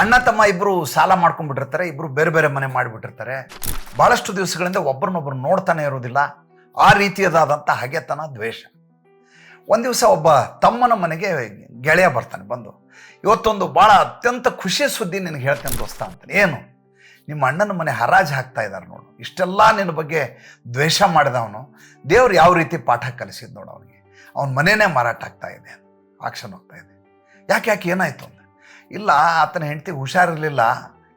ಅಣ್ಣ ತಮ್ಮ ಇಬ್ಬರು ಸಾಲ ಮಾಡ್ಕೊಂಡ್ಬಿಟ್ಟಿರ್ತಾರೆ, ಇಬ್ಬರು ಬೇರೆ ಬೇರೆ ಮನೆ ಮಾಡಿಬಿಟ್ಟಿರ್ತಾರೆ. ಭಾಳಷ್ಟು ದಿವಸಗಳಿಂದ ಒಬ್ಬರನ್ನೊಬ್ಬರು ನೋಡ್ತಾನೆ ಇರೋದಿಲ್ಲ. ಆ ರೀತಿಯದಾದಂಥ ಹಗೆತನ, ದ್ವೇಷ. ಒಂದು ದಿವಸ ಒಬ್ಬ ತಮ್ಮನ ಮನೆಗೆ ಗೆಳೆಯ ಬರ್ತಾನೆ. ಬಂದು, ಇವತ್ತೊಂದು ಭಾಳ ಅತ್ಯಂತ ಖುಷಿಯ ಸುದ್ದಿ ನಿನಗೆ ಹೇಳ್ತೇನೆ ದೋಸ್ತ ಅಂತಾನೆ. ಏನು? ನಿಮ್ಮ ಅಣ್ಣನ ಮನೆ ಹರಾಜು ಹಾಕ್ತಾ ಇದ್ದಾರೆ ನೋಡು. ಇಷ್ಟೆಲ್ಲ ನಿನ್ನ ಬಗ್ಗೆ ದ್ವೇಷ ಮಾಡಿದವನು ದೇವ್ರು ಯಾವ ರೀತಿ ಪಾಠ ಕಲಿಸಿದ್ ನೋಡು ಅವನಿಗೆ. ಅವನ ಮನೆಯೇ ಮಾರಾಟ ಆಗ್ತಾ ಇದೆ, ಆಕ್ಷನ್ ಹೋಗ್ತಾ ಇದೆ. ಯಾಕೆ ಏನಾಯಿತು ಅಂತ. ಇಲ್ಲ, ಆತನ ಹೆಂಡತಿ ಹುಷಾರಿರಲಿಲ್ಲ,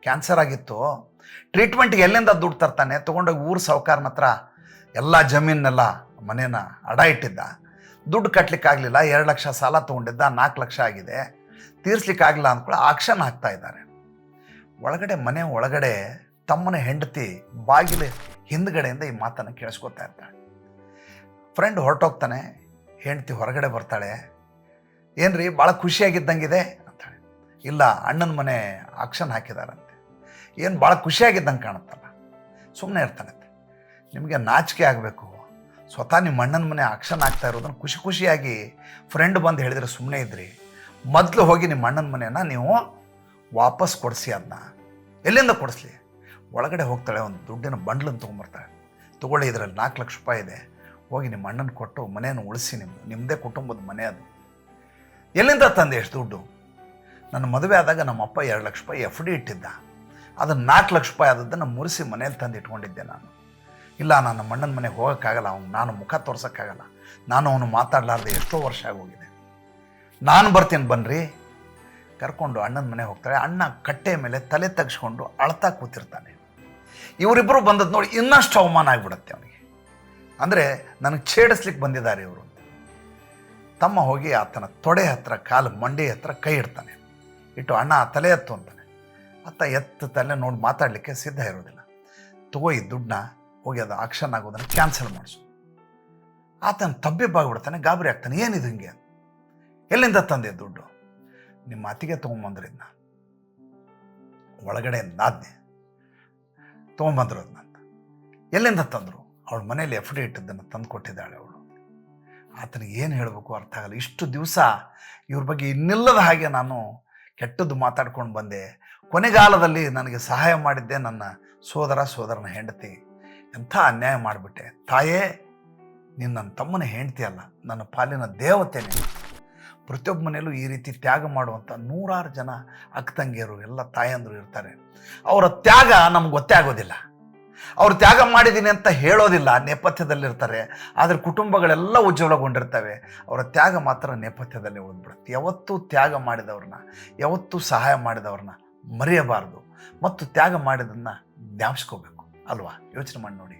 ಕ್ಯಾನ್ಸರ್ ಆಗಿತ್ತು. ಟ್ರೀಟ್ಮೆಂಟ್ಗೆ ಎಲ್ಲಿಂದ ದುಡ್ಡು ತರ್ತಾನೆ? ತೊಗೊಂಡೋಗಿ ಊರು ಸಾಹುಕಾರನ ಹತ್ರ ಎಲ್ಲ ಜಮೀನೆಲ್ಲ ಮನೇನ ಅಡ ಇಟ್ಟಿದ್ದ. ದುಡ್ಡು ಕಟ್ಟಲಿಕ್ಕಾಗಲಿಲ್ಲ. 2 ಲಕ್ಷ ಸಾಲ ತೊಗೊಂಡಿದ್ದ, 4 ಲಕ್ಷ ಆಗಿದೆ. ತೀರ್ಸ್ಲಿಕ್ಕಾಗಲಿಲ್ಲ ಅಂದ್ಕೊಳ್ಳಿ ಆಕ್ಷನ್ ಹಾಕ್ತಾ ಇದ್ದಾರೆ. ಮನೆ ಒಳಗಡೆ ತಮ್ಮನ ಹೆಂಡತಿ ಬಾಗಿಲು ಹಿಂದ್ಗಡೆಯಿಂದ ಈ ಮಾತನ್ನು ಕೇಳಿಸ್ಕೊತಾ ಇರ್ತಾಳೆ. ಫ್ರೆಂಡ್ ಹೊರಟೋಗ್ತಾನೆ, ಹೆಂಡತಿ ಹೊರಗಡೆ ಬರ್ತಾಳೆ. ಏನ್ರಿ ಭಾಳ ಖುಷಿಯಾಗಿದ್ದಂಗಿದೆ ಅಂತಾಳೆ. ಇಲ್ಲ, ಅಣ್ಣನ ಮನೆ ಆಕ್ಷನ್ ಹಾಕಿದಾರಂತೆ. ಏನು ಭಾಳ ಖುಷಿಯಾಗಿದ್ದಂಗೆ ಕಾಣುತ್ತಲ್ಲ. ಸುಮ್ಮನೆ ಇರ್ತಾನಂತೆ. ನಿಮಗೆ ನಾಚಿಕೆ ಆಗಬೇಕು. ಸ್ವತಃ ನಿಮ್ಮ ಅಣ್ಣನ ಮನೆ ಆಕ್ಷನ್ ಆಗ್ತಾ ಇರೋದನ್ನು ಖುಷಿಯಾಗಿ ಫ್ರೆಂಡ್ ಬಂದು ಹೇಳಿದರೆ ಸುಮ್ಮನೆ ಇದ್ರಿ. ಮೊದಲು ಹೋಗಿ ನಿಮ್ಮ ಅಣ್ಣನ ಮನೆಯನ್ನು ನೀವು ವಾಪಸ್ ಕೊಡಿಸಿ. ಅದನ್ನ ಎಲ್ಲಿಂದ ಕೊಡಿಸ್ಲಿ? ಒಳಗಡೆ ಹೋಗ್ತಾಳೆ, ಒಂದು ದುಡ್ಡಿನ ಬಂಡ್ಲನ್ನು ತೊಗೊಂಬರ್ತಾಳೆ. ತೊಗೊಳ್ಳಿ, ಇದರಲ್ಲಿ 4 ಲಕ್ಷ ರೂಪಾಯಿ ಇದೆ, ಹೋಗಿ ನಿಮ್ಮ ಅಣ್ಣನ ಕೊಟ್ಟು ಮನೆಯನ್ನು ಉಳಿಸಿ. ನಿಮ್ಮದೇ ಕುಟುಂಬದ ಮನೆ ಅದು. ಎಲ್ಲಿಂದ ತಂದೆ ಎಷ್ಟು ದುಡ್ಡು? ನನ್ನ ಮದುವೆ ಆದಾಗ ನಮ್ಮ ಅಪ್ಪ 2 ಲಕ್ಷ ರೂಪಾಯಿ FD ಇಟ್ಟಿದ್ದ. ಅದನ್ನು 4 ಲಕ್ಷ ರೂಪಾಯಿ ಆದದ್ದನ್ನು ಮುರಿಸಿ ಮನೇಲಿ ತಂದು ಇಟ್ಕೊಂಡಿದ್ದೆ ನಾನು. ಇಲ್ಲ, ನಾನು ನಮ್ಮ ಅಣ್ಣನ ಮನೆಗೆ ಹೋಗೋಕ್ಕಾಗಲ್ಲ, ನಾನು ಮುಖ ತೋರ್ಸೋಕ್ಕಾಗಲ್ಲ. ನಾನು ಅವನು ಮಾತಾಡಲಾರ್ದೆ ಎಷ್ಟೋ ವರ್ಷ ಆಗೋಗಿದೆ. ನಾನು ಬರ್ತೀನಿ ಬನ್ನಿರಿ. ಕರ್ಕೊಂಡು ಅಣ್ಣನ ಮನೆ ಹೋಗ್ತಾಳೆ. ಅಣ್ಣ ಕಟ್ಟೆ ಮೇಲೆ ತಲೆ ತೆಗೆಸ್ಕೊಂಡು ಅಳ್ತಾ ಕೂತಿರ್ತಾನೆ. ಇವರಿಬ್ಬರು ಬಂದದ್ದು ನೋಡಿ ಇನ್ನಷ್ಟು ಅವಮಾನ ಆಗಿಬಿಡುತ್ತೆ ಅವನಿಗೆ. ಅಂದರೆ ನನಗೆ ಛೇಡಿಸ್ಲಿಕ್ಕೆ ಬಂದಿದ್ದಾರೆ ಇವರು ಅಂತ. ತಮ್ಮ ಹೋಗಿ ಆತನ ತೊಡೆ ಹತ್ರ, ಕಾಲು ಮಂಡಿ ಹತ್ರ ಕೈ ಇಡ್ತಾನೆ. ಇಟ್ಟು, ಅಣ್ಣ ತಲೆ ಎತ್ತು ಅಂತಾನೆ. ಆತ ತಲೆ ನೋಡಿ ಮಾತಾಡಲಿಕ್ಕೆ ಸಿದ್ಧ ಇರೋದಿಲ್ಲ. ತಗೋ ಈ ದುಡ್ಡನ್ನ, ಹೋಗಿ ಅದು ಆಕ್ಷನ್ ಆಗೋದನ್ನು ಕ್ಯಾನ್ಸಲ್ ಮಾಡಿಸು. ಆತನ ತಬ್ಬಿಬ್ಬಾಗ್ಬಿಡ್ತಾನೆ, ಗಾಬರಿ ಆಗ್ತಾನೆ. ಏನಿದು ಹಿಂಗೆ? ಎಲ್ಲಿಂದ ತಂದೆ ದುಡ್ಡು? ನಿಮ್ಮ ಅತ್ತಿಗೆ ತೊಗೊಂಬಂದ್ರಿದ್ನ, ಒಳಗಡೆ ನಾದ್ನೆ ತೊಗೊಂಬಂದ್ರು ಅದನ್ನ. ಎಲ್ಲಿಂದ ತಂದರು? ಅವಳ ಮನೇಲಿ FD ಇಟ್ಟಿದ್ದನ್ನು ತಂದು ಕೊಟ್ಟಿದ್ದಾಳೆ ಅವಳು. ಆತನಿಗೆ ಏನು ಹೇಳಬೇಕು ಅರ್ಥ ಆಗಲ್ಲ. ಇಷ್ಟು ದಿವಸ ಇವ್ರ ಬಗ್ಗೆ ಇನ್ನಿಲ್ಲದ ಹಾಗೆ ನಾನು ಕೆಟ್ಟದ್ದು ಮಾತಾಡ್ಕೊಂಡು ಬಂದೆ. ಕೊನೆಗಾಲದಲ್ಲಿ ನನಗೆ ಸಹಾಯ ಮಾಡಿದ್ದೆ ನನ್ನ ಸೋದರನ ಹೆಂಡತಿ. ಎಂಥ ಅನ್ಯಾಯ ಮಾಡಿಬಿಟ್ಟೆ ತಾಯೇ. ನೀನು ನನ್ನ ತಮ್ಮನ ಹೆಂಡತಿ ಅಲ್ಲ, ನನ್ನ ಪಾಲಿನ ದೇವತೆ ನೀನು. ಪ್ರತಿಯೊಬ್ಬ ಮನೆಯಲ್ಲೂ ಈ ರೀತಿ ತ್ಯಾಗ ಮಾಡುವಂಥ 100 ಜನ ಅಕ್ಕ ತಂಗಿಯರು, ಎಲ್ಲ ತಾಯಂದರು ಇರ್ತಾರೆ. ಅವರ ತ್ಯಾಗ ನಮ್ಗೆ ಗೊತ್ತೇ ಆಗೋದಿಲ್ಲ. ಅವ್ರು ತ್ಯಾಗ ಮಾಡಿದ್ದೀನಿ ಅಂತ ಹೇಳೋದಿಲ್ಲ, ನೇಪಥ್ಯದಲ್ಲಿರ್ತಾರೆ. ಆದರೆ ಕುಟುಂಬಗಳೆಲ್ಲ ಉಜ್ವಲಗೊಂಡಿರ್ತವೆ. ಅವರ ತ್ಯಾಗ ಮಾತ್ರ ನೇಪಥ್ಯದಲ್ಲಿ ಉಳಿದ್ಬಿಡುತ್ತೆ. ಯಾವತ್ತೂ ತ್ಯಾಗ ಮಾಡಿದವ್ರನ್ನ, ಯಾವತ್ತೂ ಸಹಾಯ ಮಾಡಿದವ್ರನ್ನ ಮರೆಯಬಾರ್ದು. ಮತ್ತು ತ್ಯಾಗ ಮಾಡಿದ್ದನ್ನು ಜ್ಞಾಪಿಸ್ಕೋಬೇಕು ಅಲ್ವಾ? ಯೋಚನೆ ಮಾಡಿ ನೋಡಿ.